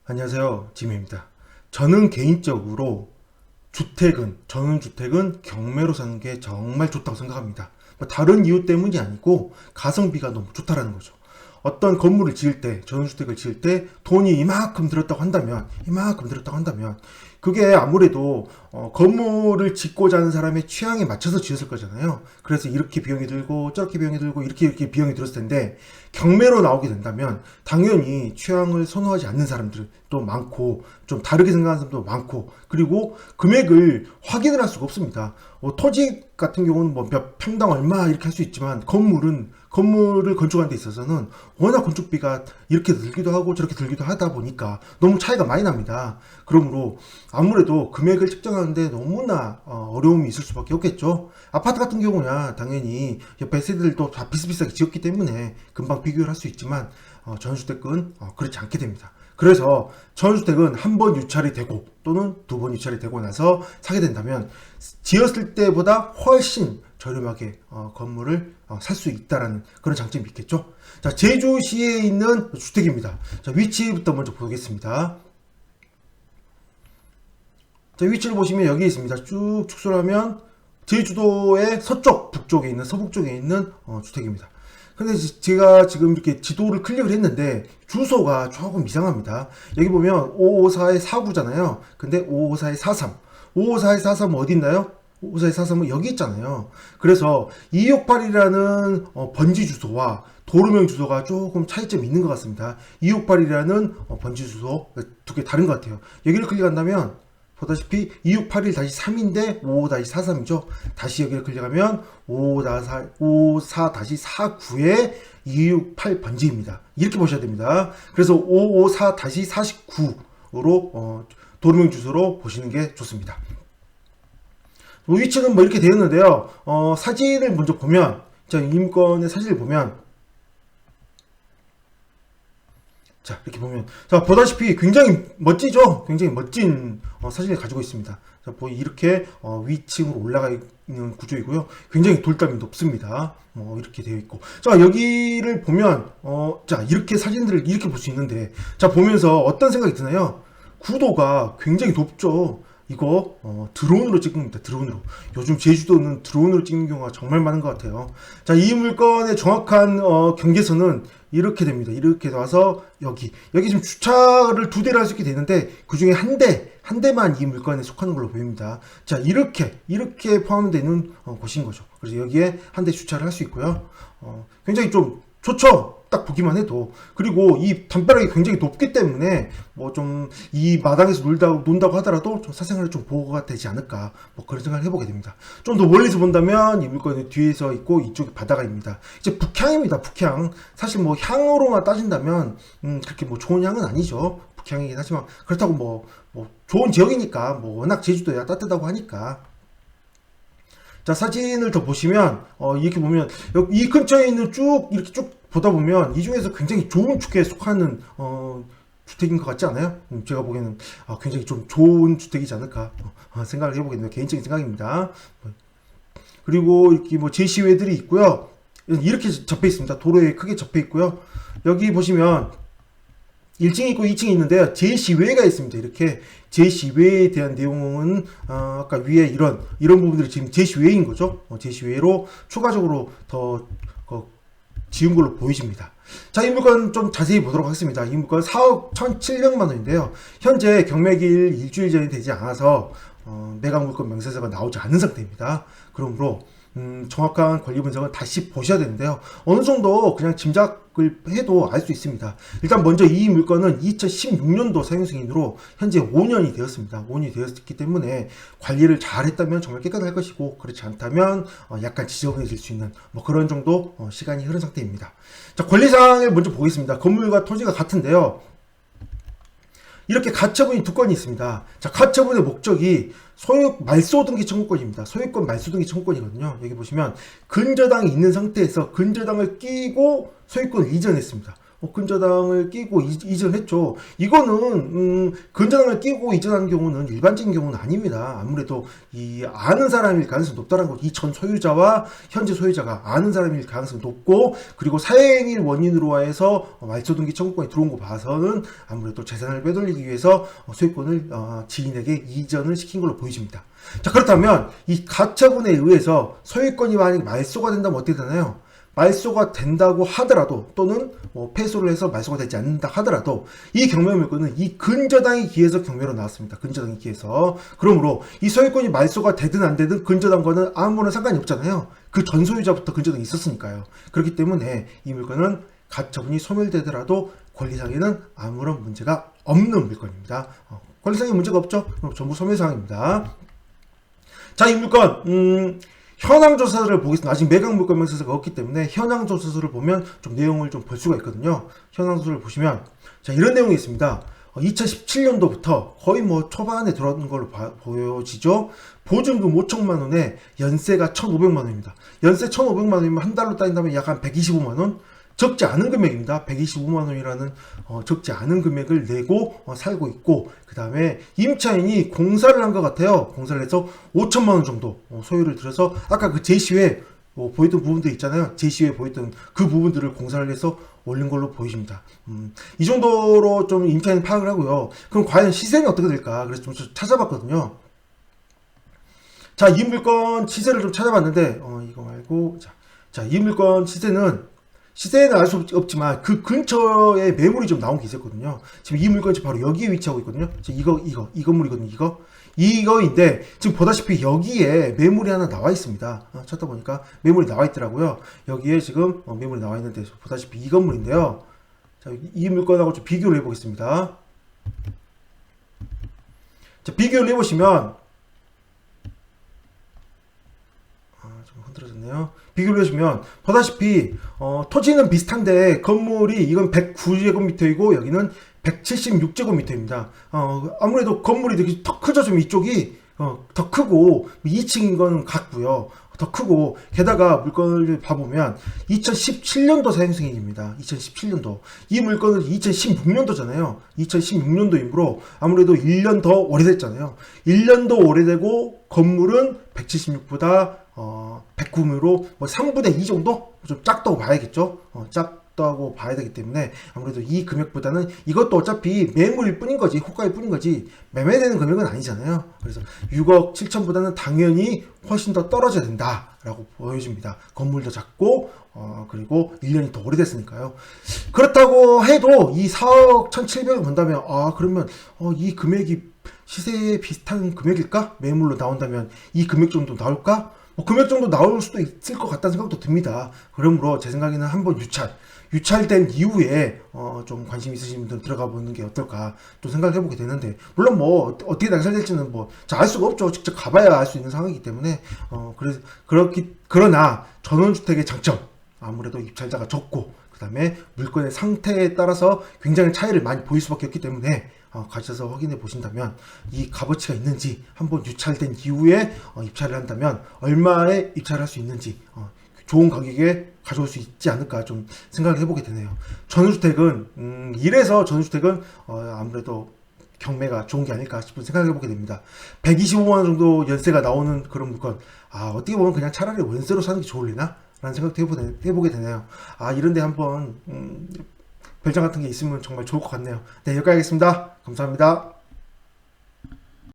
안녕하세요. 지미입니다. 저는 개인적으로 전원주택은 경매로 사는 게 정말 좋다고 생각합니다. 뭐 다른 이유 때문이 아니고 가성비가 너무 좋다라는 거죠. 어떤 건물을 지을 때, 전원주택을 지을 때 돈이 이만큼 들었다고 한다면 그게 아무래도 건물을 짓고자 하는 사람의 취향에 맞춰서 지었을 거잖아요. 그래서 이렇게 비용이 들고 저렇게 비용이 들고 이렇게 비용이 들었을 텐데 경매로 나오게 된다면 당연히 취향을 선호하지 않는 사람들도 많고 좀 다르게 생각하는 사람도 많고, 그리고 금액을 확인을 할 수가 없습니다. 토지 같은 경우는 뭐 몇 평당 얼마 이렇게 할 수 있지만 건물을 건축하는 데 있어서는 워낙 건축비가 이렇게 들기도 하고 저렇게 들기도 하다 보니까 너무 차이가 많이 납니다. 그러므로 아무래도 금액을 측정하는데 너무나 어려움이 있을 수밖에 없겠죠. 아파트 같은 경우야 당연히 옆에 세대들도 다 비슷비슷하게 지었기 때문에 금방 비교를 할 수 있지만 전원주택은 그렇지 않게 됩니다. 그래서 전원주택은 한 번 유찰이 되고 또는 두 번 유찰이 되고 나서 사게 된다면 지었을 때보다 훨씬 저렴하게 건물을 살 수 있다라는 그런 장점이 있겠죠. 자, 제주시에 있는 주택입니다. 자, 위치부터 먼저 보겠습니다. 자, 위치를 보시면 여기 있습니다. 쭉 축소를 하면 제주도의 서쪽, 북쪽에 있는, 서북 쪽에 있는 주택입니다. 근데 제가 지금 이렇게 지도를 클릭을 했는데 주소가 조금 이상합니다. 여기 보면 554의 49잖아요. 근데 554의 43. 554의 43은 어디 있나요? 554의 43은 여기 있잖아요. 그래서 268이라는 번지 주소와 도로명 주소가 조금 차이점이 있는 것 같습니다. 268이라는 번지 주소 두 개 다른 것 같아요. 여기를 클릭한다면 보다시피 2681-3인데 55-43이죠. 다시 여기를 클릭하면 54-49의 268 번지입니다. 이렇게 보셔야 됩니다. 그래서 554-49로 도로명 주소로 보시는 게 좋습니다. 위치는 뭐 이렇게 되었는데요. 사진을 먼저 보면, 자, 임권의 사진을 보면, 자, 이렇게 보면, 자, 보다시피 굉장히 멋지죠? 굉장히 멋진 사진을 가지고 있습니다. 자, 이렇게 위층으로 올라가 있는 구조이고요. 굉장히 돌담이 높습니다. 이렇게 되어 있고. 자, 여기를 보면, 자, 이렇게 사진들을 이렇게 볼 수 있는데, 자, 보면서 어떤 생각이 드나요? 구도가 굉장히 높죠? 이거 드론으로 찍은 겁니다. 드론으로. 요즘 제주도는 드론으로 찍는 경우가 정말 많은 것 같아요. 자, 이 물건의 정확한 경계선은 이렇게 됩니다. 이렇게 와서 여기 지금 주차를 두 대를 할 수 있게 되는데 그 중에 한 대만 이 물건에 속하는 걸로 보입니다. 자, 이렇게 포함되는 곳인 거죠. 그래서 여기에 한 대 주차를 할 수 있고요. 굉장히 좀 좋죠. 딱 보기만 해도. 그리고 이 담벼락이 굉장히 높기 때문에 뭐 좀 이 마당에서 논다고 하더라도 좀 사생활에 좀 보호가 되지 않을까, 뭐 그런 생각을 해보게 됩니다. 좀 더 멀리서 본다면 이 물건이 뒤에서 있고 이쪽이 바다가입니다. 이제 북향입니다. 북향. 사실 뭐 향으로만 따진다면 그렇게 뭐 좋은 향은 아니죠. 북향이긴 하지만 그렇다고 뭐 좋은 지역이니까, 뭐 워낙 제주도야 따뜻하고 하니까. 자, 사진을 더 보시면 이렇게 보면 이 근처에 있는 이렇게 쭉 보다 보면 이 중에서 굉장히 좋은 축에 속하는 주택인 것 같지 않아요? 제가 보기에는 굉장히 좀 좋은 주택이지 않을까 생각을 해보겠네요. 개인적인 생각입니다. 그리고 이렇게 뭐 제시외들이 있고요. 이렇게 접해 있습니다. 도로에 크게 접해 있고요. 여기 보시면 1층이 있고 2층이 있는데요. 제시외가 있습니다. 이렇게 제시외에 대한 내용은 아까 위에 이런 부분들이 지금 제시외인 거죠. 제시외로 추가적으로 더 지은 걸로 보이십니다. 자, 이 물건 좀 자세히 보도록 하겠습니다. 이 물건 4억 1,700만 원인데요. 현재 경매기일 일주일 전이 되지 않아서 매각 물건 명세서가 나오지 않은 상태입니다. 그러므로 정확한 권리 분석은 다시 보셔야 되는데요. 어느 정도 그냥 짐작을 해도 알 수 있습니다. 일단 먼저 이 물건은 2016년도 사용 승인으로 현재 5년이 되었습니다. 5년이 되었기 때문에 관리를 잘 했다면 정말 깨끗할 것이고, 그렇지 않다면 약간 지저분해질 수 있는 뭐 그런 정도 시간이 흐른 상태입니다. 자, 권리사항을 먼저 보겠습니다. 건물과 토지가 같은데요. 이렇게 가처분이 두 건이 있습니다. 자, 가처분의 목적이 말소등기 청구권입니다. 소유권 말소등기 청구권이거든요. 여기 보시면 근저당이 있는 상태에서 근저당을 끼고 소유권을 이전했습니다. 근저당을 끼고 이전했죠. 이거는 근저당을 끼고 이전한 경우는 일반적인 경우는 아닙니다. 아무래도 이 아는 사람일 가능성이 높다는 거죠. 이 전 소유자와 현재 소유자가 아는 사람일 가능성이 높고, 그리고 사행일 원인으로 해서 말소등기 청구권이 들어온 거 봐서는 아무래도 재산을 빼돌리기 위해서 소유권을 지인에게 이전을 시킨 걸로 보여집니다. 자, 그렇다면 이 가처분에 의해서 소유권이 만약 말소가 된다면 어떻게 되나요? 말소가 된다고 하더라도, 또는 패소를 해서 말소가 되지 않는다 하더라도, 이 경매 물건은 이 근저당에 기해서 경매로 나왔습니다. 근저당에 기해서. 그러므로 이 소유권이 말소가 되든 안 되든 근저당과는 아무런 상관이 없잖아요. 그 전 소유자부터 근저당이 있었으니까요. 그렇기 때문에 이 물건은 가처분이 소멸되더라도 권리상에는 아무런 문제가 없는 물건입니다. 권리상에 문제가 없죠? 그럼 전부 소멸사항입니다. 자, 이 물건 현황조사를 보겠습니다. 아직 매각 물건 명세서가 없기 때문에 현황조사서를 보면 좀 내용을 좀 볼 수가 있거든요. 현황조사를 보시면 자, 이런 내용이 있습니다. 2017년도부터 거의 초반에 들어온 걸로 보여지죠. 보증금 5천만 원에 연세가 1,500만 원입니다. 연세 1,500만 원이면 한 달로 따진다면 약 한 125만 원? 적지 않은 금액입니다. 125만 원이라는 적지 않은 금액을 내고 살고 있고, 그 다음에 임차인이 공사를 한 것 같아요. 공사를 해서 5천만 원 정도 소유를 들여서, 아까 그 제시외 보였던 부분들 있잖아요. 제시외 보였던 그 부분들을 공사를 해서 올린 걸로 보여집니다. 이 정도로 좀 임차인 파악을 하고요. 그럼 과연 시세는 어떻게 될까? 그래서 좀 찾아봤거든요. 자, 이 물건 시세를 좀 찾아봤는데, 이거 말고, 자, 이 물건 시세는 알 수 없지만 그 근처에 매물이 좀 나온 게 있었거든요. 지금 이 물건이 바로 여기에 위치하고 있거든요. 이 건물이거든요. 이거인데 지금 보다시피 여기에 매물이 하나 나와 있습니다. 찾다 보니까 매물이 나와 있더라고요. 여기에 지금 매물이 나와 있는데 보다시피 이 건물인데요. 자, 이 물건하고 좀 비교를 해보겠습니다. 자, 비교를 해보시면 좀 흔들어졌네요. 비교를 해주면 보다시피 토지는 비슷한데 건물이 이건 109제곱미터이고 여기는 176제곱미터입니다. 아무래도 건물이 되게 더 크죠. 좀 이쪽이 더 크고 2층인 건 같고요. 더 크고, 게다가 물건을 봐보면 2017년도 사용승인입니다. 2017년도. 이 물건은 2016년도잖아요. 2016년도이므로 아무래도 1년 더 오래됐잖아요. 1년 더 오래되고 건물은 176보다 109으로 3분의 2 정도? 좀 작다고 봐야겠죠. 작다고 봐야 되기 때문에 아무래도 이 금액보다는, 이것도 어차피 매물일 뿐인 거지, 호가일 뿐인 거지 매매되는 금액은 아니잖아요. 그래서 6억 7천보다는 당연히 훨씬 더 떨어져야 된다라고 보여집니다. 건물도 작고 그리고 1년이 더 오래됐으니까요. 그렇다고 해도 이 4억 1,700을 본다면 그러면 이 금액이 시세에 비슷한 금액일까? 매물로 나온다면 이 금액 정도 나올까? 금액 정도 나올 수도 있을 것 같다는 생각도 듭니다. 그러므로 제 생각에는 한번 유찰된 이후에 좀 관심 있으신 분들은 들어가 보는 게 어떨까 또 생각을 해보게 되는데, 물론 어떻게 낙찰될지는 알 수가 없죠. 직접 가봐야 알 수 있는 상황이기 때문에 그러나 전원주택의 장점, 아무래도 입찰자가 적고 그 다음에 물건의 상태에 따라서 굉장히 차이를 많이 보일 수밖에 없기 때문에 가셔서 확인해 보신다면 이 값어치가 있는지, 한번 유찰된 이후에 입찰을 한다면 얼마에 입찰할 수 있는지 좋은 가격에 가져올 수 있지 않을까 좀 생각을 해보게 되네요. 전원주택은 이래서 전원주택은 아무래도 경매가 좋은 게 아닐까 싶은 생각을 해보게 됩니다. 125만원 정도 연세가 나오는 그런 물건, 어떻게 보면 그냥 차라리 월세로 사는 게 좋을래나? 라는 생각도 해보게 되네요. 이런데 한번 별장 같은 게 있으면 정말 좋을 것 같네요. 네, 여기까지 하겠습니다. 감사합니다.